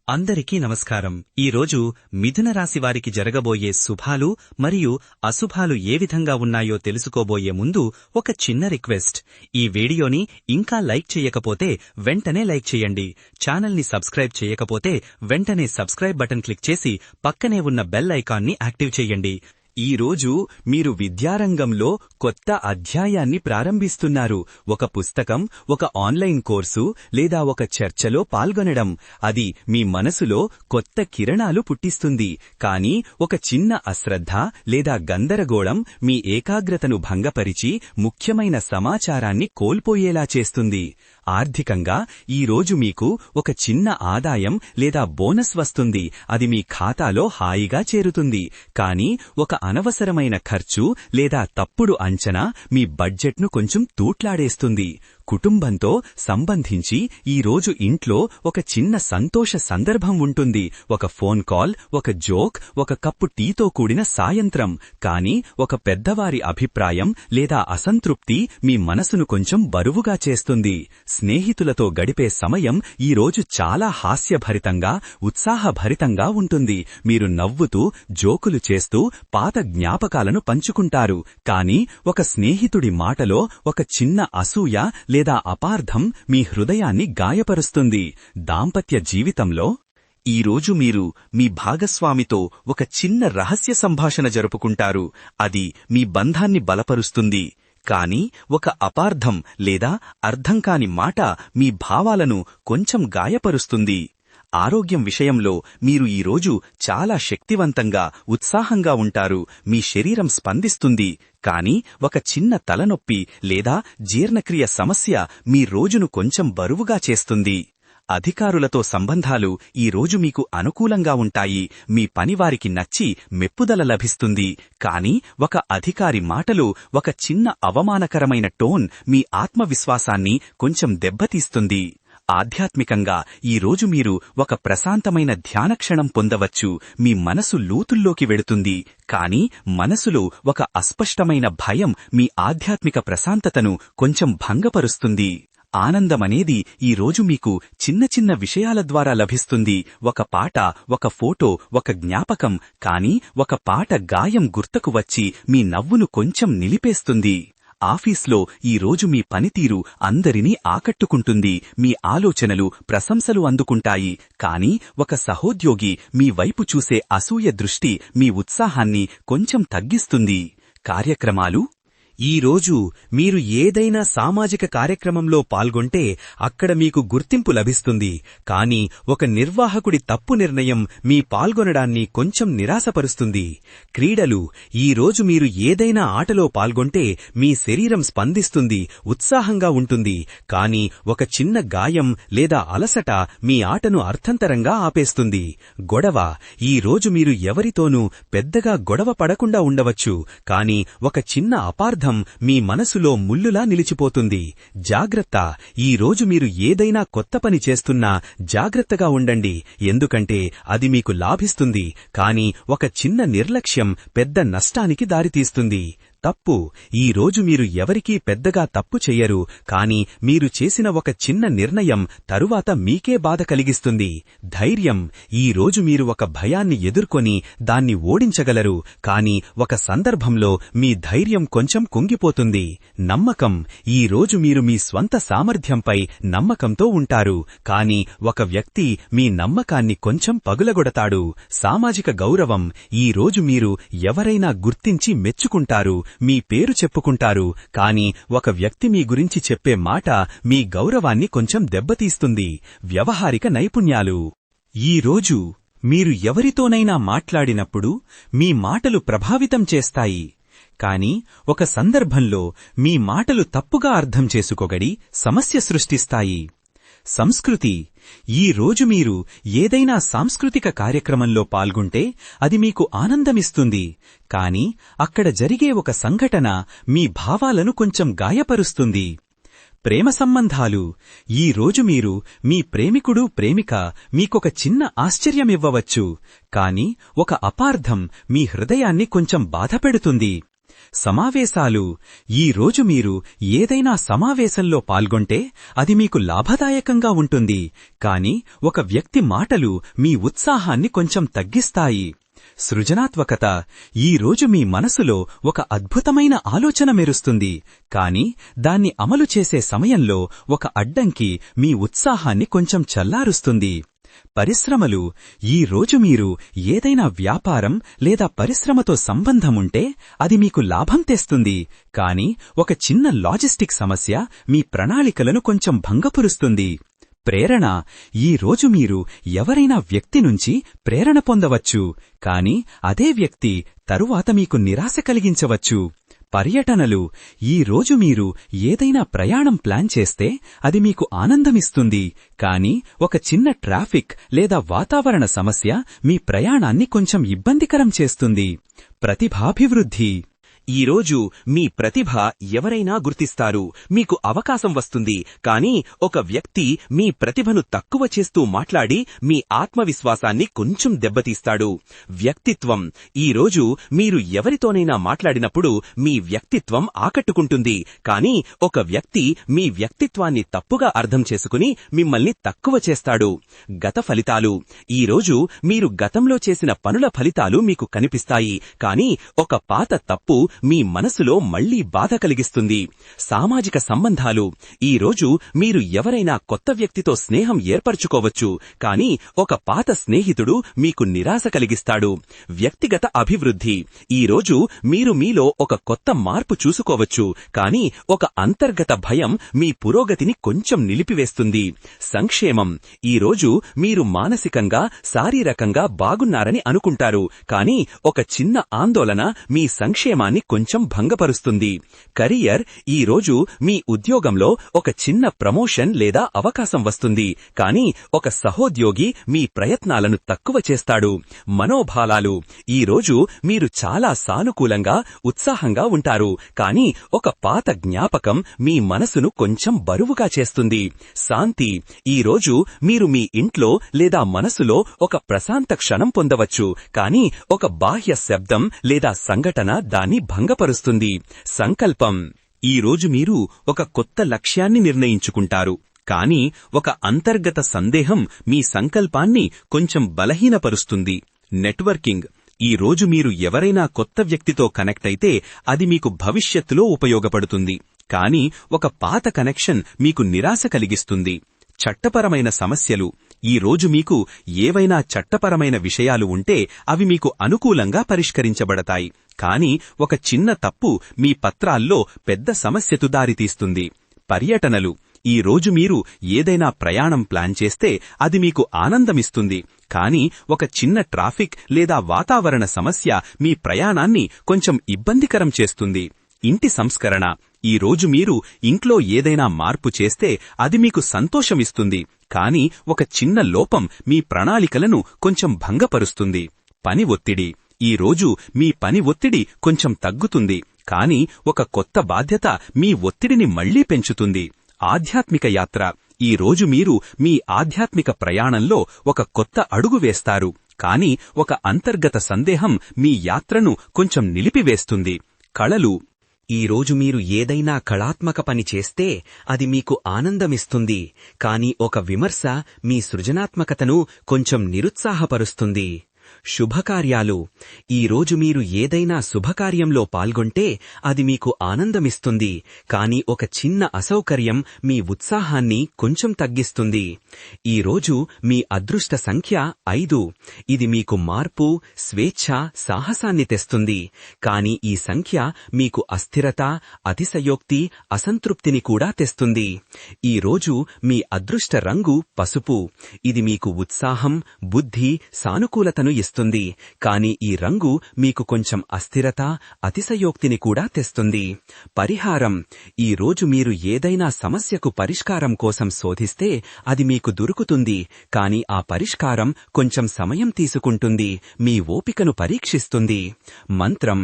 అందరికీ నమస్కారం. ఈరోజు మిథున రాశి వారికి జరగబోయే శుభాలు మరియు అశుభాలు ఏ విధంగా ఉన్నాయో తెలుసుకోబోయే ముందు ఒక చిన్న రిక్వెస్ట్. ఈ వీడియోని ఇంకా లైక్ చేయకపోతే వెంటనే లైక్ చేయండి. ఛానల్ని సబ్స్క్రైబ్ చేయకపోతే వెంటనే సబ్స్క్రైబ్ బటన్ క్లిక్ చేసి పక్కనే ఉన్న బెల్ ఐకాన్ని యాక్టివ్ చేయండి. ఈ రోజు మీరు విద్యారంగంలో కొత్త అధ్యాయాన్ని ప్రారంభిస్తున్నారు. ఒక పుస్తకం, ఒక ఆన్లైన్ కోర్సు లేదా ఒక చర్చలో పాల్గొనడం, అది మీ మనసులో కొత్త కిరణాలు పుట్టిస్తుంది. కానీ ఒక చిన్న అశ్రద్ధ లేదా గందరగోళం మీ ఏకాగ్రతను భంగపరిచి ముఖ్యమైన సమాచారాన్ని కోల్పోయేలా చేస్తుంది. ఆర్థికంగా ఈ రోజు మీకు ఒక చిన్న ఆదాయం లేదా బోనస్ వస్తుంది. అది మీ ఖాతాలో హాయిగా చేరుతుంది. కానీ ఒక అనవసరమైన ఖర్చు లేదా తప్పుడు అంచనా మీ బడ్జెట్ను కొంచెం తూట్లాడేస్తుంది. కుటుంబంతో సంబంధించి ఈ రోజు ఇంట్లో ఒక చిన్న సంతోష సందర్భం ఉంటుంది. ఒక ఫోన్ కాల్, ఒక జోక్, ఒక కప్పు టీతో కూడిన సాయంత్రం. కానీ ఒక పెద్దవారి అభిప్రాయం లేదా అసంతృప్తి మీ మనసును కొంచెం బరువుగా చేస్తుంది. స్నేహితులతో గడిపే సమయం ఈ రోజు చాలా హాస్యభరితంగా, ఉత్సాహభరితంగా ఉంటుంది. మీరు నవ్వుతూ, జోకులు చేస్తూ పాత జ్ఞాపకాలను పంచుకుంటారు. కానీ ఒక స్నేహితుడి మాటలో ఒక చిన్న అసూయ లేదా అపార్థం మీ హృదయాన్ని గాయపరుస్తుంది. దాంపత్య జీవితంలో ఈరోజు మీరు మీ భాగస్వామితో ఒక చిన్న రహస్య సంభాషణ జరుపుకుంటారు. అది మీ బంధాన్ని బలపరుస్తుంది. కానీ ఒక అపార్థం లేదా అర్థంకాని మాట మీ భావాలను కొంచెం గాయపరుస్తుంది. ఆరోగ్యం విషయంలో మీరు ఈరోజు చాలా శక్తివంతంగా, ఉత్సాహంగా ఉంటారు. మీ శరీరం స్పందిస్తుంది. కానీ ఒక చిన్న తలనొప్పి లేదా జీర్ణక్రియ సమస్య మీ రోజును కొంచెం బరువుగా చేస్తుంది. అధికారులతో సంబంధాలు ఈ రోజు మీకు అనుకూలంగా ఉంటాయి. మీ పనివారికి నచ్చి మెప్పుదల లభిస్తుంది. కానీ ఒక అధికారి మాటలు, ఒక చిన్న అవమానకరమైన టోన్ మీ ఆత్మవిశ్వాసాన్ని కొంచెం దెబ్బతీస్తుంది. ఆధ్యాత్మికంగా ఈ రోజు మీరు ఒక ప్రశాంతమైన ధ్యానక్షణం పొందవచ్చు. మీ మనసు లోతుల్లోకి వెడుతుంది. కానీ మనసులో ఒక అస్పష్టమైన భయం మీ ఆధ్యాత్మిక ప్రశాంతతను కొంచెం భంగపరుస్తుంది. ఆనందమనేది ఈ రోజు మీకు చిన్న చిన్న విషయాల ద్వారా లభిస్తుంది. ఒక పాట, ఒక ఫోటో, ఒక జ్ఞాపకం. కానీ ఒక పాట గాయం గుర్తుకు వచ్చి మీ నవ్వును కొంచెం నిలిపేస్తుంది. ఆఫీస్లో ఈ రోజు మీ పనితీరు అందరినీ ఆకట్టుకుంటుంది. మీ ఆలోచనలు ప్రశంసలు అందుకుంటాయి. కానీ ఒక సహోద్యోగి మీ వైపు చూసే అసూయ దృష్టి మీ ఉత్సాహాన్ని కొంచెం తగ్గిస్తుంది. కార్యక్రమాలు ఈ రోజు మీరు ఏదైనా సామాజిక కార్యక్రమంలో పాల్గొంటే అక్కడ మీకు గుర్తింపు లభిస్తుంది. కానీ ఒక నిర్వాహకుడి తప్పు నిర్ణయం మీ పాల్గొనడాన్ని కొంచెం నిరాశపరుస్తుంది. క్రీడలు ఈ రోజు మీరు ఏదైనా ఆటలో పాల్గొంటే మీ శరీరం స్పందిస్తుంది, ఉత్సాహంగా ఉంటుంది. కానీ ఒక చిన్న గాయం లేదా అలసట మీ ఆటను అర్థంతరంగా ఆపేస్తుంది. గొడవ ఈ రోజు మీరు ఎవరితోనూ పెద్దగా గొడవ పడకుండా ఉండవచ్చు. కానీ ఒక చిన్న అపార్థం మీ మనసులో ముల్లులా నిలిచిపోతుంది. జాగ్రత్త ఈ రోజు మీరు ఏదైనా కొత్త పని చేస్తున్నా జాగ్రత్తగా ఉండండి. ఎందుకంటే అది మీకు లాభిస్తుంది. కానీ ఒక చిన్న నిర్లక్ష్యం పెద్ద నష్టానికి దారితీస్తుంది. తప్పు ఈ రోజు మీరు ఎవరికీ పెద్దగా తప్పు చెయ్యరు. కానీ మీరు చేసిన ఒక చిన్న నిర్ణయం తరువాత మీకే బాధ కలిగిస్తుంది. ధైర్యం ఈ రోజు మీరు ఒక భయాన్ని ఎదుర్కొని దాన్ని ఓడించగలరు. కానీ ఒక సందర్భంలో మీ ధైర్యం కొంచెం కుంగిపోతుంది. నమ్మకం ఈ రోజు మీరు మీ స్వంత సామర్థ్యంపై నమ్మకంతో ఉంటారు. కానీ ఒక వ్యక్తి మీ నమ్మకాన్ని కొంచెం పగులగొడతాడు. సామాజిక గౌరవం ఈ రోజు మీరు ఎవరైనా గుర్తించి మెచ్చుకుంటారు. మీ పేరు చెప్పుకుంటారు. కానీ ఒక వ్యక్తి మీ గురించి చెప్పే మాట మీ గౌరవాన్ని కొంచెం దెబ్బతీస్తుంది. వ్యవహారిక నైపుణ్యాలు ఈ రోజు మీరు ఎవరితోనైనా మాట్లాడినప్పుడు మీ మాటలు ప్రభావితం చేస్తాయి. కానీ ఒక సందర్భంలో మీ మాటలు తప్పుగా అర్థం చేసుకోగడి సమస్య సృష్టిస్తాయి. సంస్కృతి ఈ రోజు మీరు ఏదైనా సాంస్కృతిక కార్యక్రమంలో పాల్గొంటే అది మీకు ఆనందమిస్తుంది. కానీ అక్కడ జరిగే ఒక సంఘటన మీ భావాలను కొంచెం గాయపరుస్తుంది. ప్రేమ సంబంధాలు ఈ రోజు మీరు మీ ప్రేమికుడు, ప్రేమిక మీకొక చిన్న ఆశ్చర్యమివ్వవచ్చు. కానీ ఒక అపార్థం మీ హృదయాన్ని కొంచెం బాధపెడుతుంది. సమావేశాలు. ఈ రోజు మీరు ఏదైనా సమావేశంలో పాల్గొంటే అది మీకు లాభదాయకంగా ఉంటుంది, కాని ఒక వ్యక్తి మాటలు మీ ఉత్సాహాన్ని కొంచెం తగ్గిస్తాయి. సృజనాత్మకత. ఈ రోజు మీ మనసులో ఒక అద్భుతమైన ఆలోచన మెరుస్తుంది, కాని దాన్ని అమలు చేసే సమయంలో ఒక అడ్డంకి మీ ఉత్సాహాన్ని కొంచెం చల్లారుస్తుంది. పరిశ్రమలు. ఈ రోజు మీరు ఏదైనా వ్యాపారం లేదా పరిశ్రమతో సంబంధముంటే అది మీకు లాభం తెస్తుంది, కాని ఒక చిన్న లాజిస్టిక్ సమస్య మీ ప్రణాళికలను కొంచెం భంగపరుస్తుంది. ప్రేరణ. ఈ రోజు మీరు ఎవరైనా వ్యక్తి నుంచి ప్రేరణ పొందవచ్చు, కాని అదే వ్యక్తి తరువాత మీకు నిరాశ కలిగించవచ్చు. పర్యటనలు. ఈ రోజు మీరు ఏదైనా ప్రయాణం ప్లాన్ చేస్తే అది మీకు ఆనందమిస్తుంది, కాని ఒక చిన్న ట్రాఫిక్ లేదా వాతావరణ సమస్య మీ ప్రయాణాన్ని కొంచెం ఇబ్బందికరం చేస్తుంది. ప్రతిభాభివృద్ధి. ఈరోజు మీ ప్రతిభ ఎవరైనా గుర్తిస్తారు, మీకు అవకాశం వస్తుంది. కానీ ఒక వ్యక్తి మీ ప్రతిభను తక్కువ చేస్తూ మాట్లాడి మీ ఆత్మవిశ్వాసాన్ని కొంచెం దెబ్బతీస్తాడు. వ్యక్తిత్వం. ఈరోజు మీరు ఎవరితోనైనా మాట్లాడినప్పుడు మీ వ్యక్తిత్వం ఆకట్టుకుంటుంది, కానీ ఒక వ్యక్తి మీ వ్యక్తిత్వాన్ని తప్పుగా అర్థం చేసుకుని మిమ్మల్ని తక్కువ చేస్తాడు. గత ఫలితాలు. ఈరోజు మీరు గతంలో చేసిన పనుల ఫలితాలు మీకు కనిపిస్తాయి, కానీ ఒక పాత తప్పు మీ మనసులో మళ్లీ బాధ కలిగిస్తుంది. సామాజిక సంబంధాలు. ఈరోజు మీరు ఎవరైనా కొత్త వ్యక్తితో స్నేహం ఏర్పరచుకోవచ్చు, కానీ ఒక పాత స్నేహితుడు మీకు నిరాశ కలిగిస్తాడు. వ్యక్తిగత అభివృద్ధి. ఈరోజు మీరు మీలో ఒక కొత్త మార్పు చూసుకోవచ్చు, కానీ ఒక అంతర్గత భయం మీ పురోగతిని కొంచెం నిలిపివేస్తుంది. సంక్షేమం. ఈరోజు మీరు మానసికంగా శారీరకంగా బాగున్నారని అనుకుంటారు, కానీ ఒక చిన్న ఆందోళన మీ సంక్షేమాన్ని కొంచెం భంగపరుస్తుంది. కెరియర్. ఈ రోజు మీ ఉద్యోగంలో ఒక చిన్న ప్రమోషన్ లేదా అవకాశం వస్తుంది, కానీ ఒక సహోద్యోగి మీ ప్రయత్నాలను తక్కువ చేస్తాడు. మనోభావాలు. ఈ రోజు మీరు చాలా సానుకూలంగా ఉత్సాహంగా ఉంటారు, కానీ ఒక పాత జ్ఞాపకం మీ మనసును కొంచెం బరువుగా చేస్తుంది. శాంతి. ఈ రోజు మీరు మీ ఇంట్లో లేదా మనసులో ఒక ప్రశాంత క్షణం పొందవచ్చు, కానీ ఒక బాహ్య శబ్దం లేదా సంఘటన దాన్ని భంగపరుస్తుంది. సంకల్పం. ఈ రోజు మీరు ఒక కొత్త లక్ష్యాన్ని నిర్ణయించుకుంటారు, కానీ ఒక అంతర్గత సందేహం మీ సంకల్పాన్ని కొంచెం బలహీనపరుస్తుంది. నెట్వర్కింగ్. ఈ రోజు మీరు ఎవరైనా కొత్త వ్యక్తితో కనెక్ట్ అయితే అది మీకు భవిష్యత్తులో ఉపయోగపడుతుంది, కానీ ఒక పాత కనెక్షన్ మీకు నిరాశ కలిగిస్తుంది. చట్టపరమైన సమస్యలు. ఈ రోజు మీకు ఏవైనా చట్టపరమైన విషయాలు ఉంటే అవి మీకు అనుకూలంగా పరిష్కరించబడతాయి, కానీ ఒక చిన్న తప్పు మీ పత్రాల్లో పెద్ద సమస్యకు దారితీస్తుంది. పర్యటనలు. ఈ రోజు మీరు ఏదైనా ప్రయాణం ప్లాన్ చేస్తే అది మీకు ఆనందమిస్తుంది, కానీ ఒక చిన్న ట్రాఫిక్ లేదా వాతావరణ సమస్య మీ ప్రయాణాన్ని కొంచెం ఇబ్బందికరం చేస్తుంది. ఇంటి సంస్కరణ. ఈ రోజు మీరు ఇంట్లో ఏదైనా మార్పు చేస్తే అది మీకు సంతోషమిస్తుంది, కానీ ఒక చిన్న లోపం మీ ప్రణాళికలను కొంచెం భంగపరుస్తుంది. పని ఒత్తిడి. ఈ రోజు మీ పని ఒత్తిడి కొంచెం తగ్గుతుంది, కానీ ఒక కొత్త బాధ్యత మీ ఒత్తిడిని మళ్లీ పెంచుతుంది. ఆధ్యాత్మిక యాత్ర. ఈ రోజు మీరు మీ ఆధ్యాత్మిక ప్రయాణంలో ఒక కొత్త అడుగు వేస్తారు, కానీ ఒక అంతర్గత సందేహం మీ యాత్రను కొంచెం నిలిపివేస్తుంది. కళలు. ఈ రోజు మీరు ఏదైనా కళాత్మక పని చేస్తే అది మీకు ఆనందమిస్తుంది, కానీ ఒక విమర్శ మీ సృజనాత్మకతను కొంచెం నిరుత్సాహపరుస్తుంది. శుభకార్యాలు. ఈ రోజు మీరు ఏదైనా శుభకార్యంలో పాల్గొంటే అది మీకు ఆనందమిస్తుంది, కానీ ఒక చిన్న అసౌకర్యం మీ ఉత్సాహాన్ని కొంచెం తగ్గిస్తుంది. ఈ రోజు మీ అదృష్ట సంఖ్య 5. ఇది మీకు మార్పు, స్వేచ్ఛ, సాహసాన్ని తెస్తుంది, కానీ ఈ సంఖ్య మీకు అస్థిరత, అతిశయోక్తి, అసంతృప్తిని కూడా తెస్తుంది. ఈ రోజు మీ అదృష్ట రంగు పసుపు. ఇది మీకు ఉత్సాహం, బుద్ధి, సానుకూలతను ఇస్తుంది, కానీ ఈ రంగు మీకు కొంచెం అస్థిరత, అతిశయోక్తిని కూడా తెస్తుంది. పరిహారం. ఈ రోజు మీరు ఏదైనా సమస్యకు పరిష్కారం కోసం శోధిస్తే అది మీకు దొరుకుతుంది, కానీ ఆ పరిష్కారం కొంచెం సమయం తీసుకుంటుంది, మీ ఓపికను పరీక్షిస్తుంది. మంత్రం.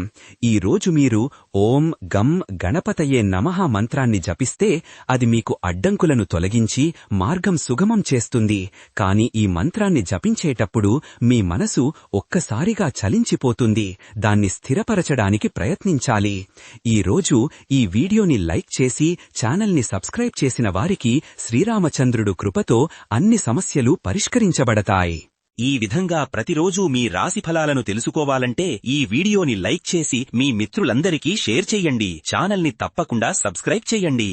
ఈ రోజు మీరు ఓం గం గణపతయే నమః మంత్రాన్ని జపిస్తే అది మీకు అడ్డంకులను తొలగించి మార్గం సుగమం చేస్తుంది, కానీ ఈ మంత్రాన్ని జపించేటప్పుడు మీ మనసు ఒక్కసారిగా చలించిపోతుంది. దాన్ని స్థిరపరచడానికి ప్రయత్నించాలి. ఈరోజు ఈ వీడియోని లైక్ చేసి ఛానల్ని సబ్స్క్రైబ్ చేసిన వారికి శ్రీరామచంద్రుడు కృపతో అన్ని సమస్యలు పరిష్కరించబడతాయి. ఈ విధంగా ప్రతిరోజూ మీ రాశిఫలాలను తెలుసుకోవాలంటే ఈ వీడియోని లైక్ చేసి మీ మిత్రులందరికీ షేర్ చెయ్యండి. ఛానల్ని తప్పకుండా సబ్స్క్రైబ్ చెయ్యండి.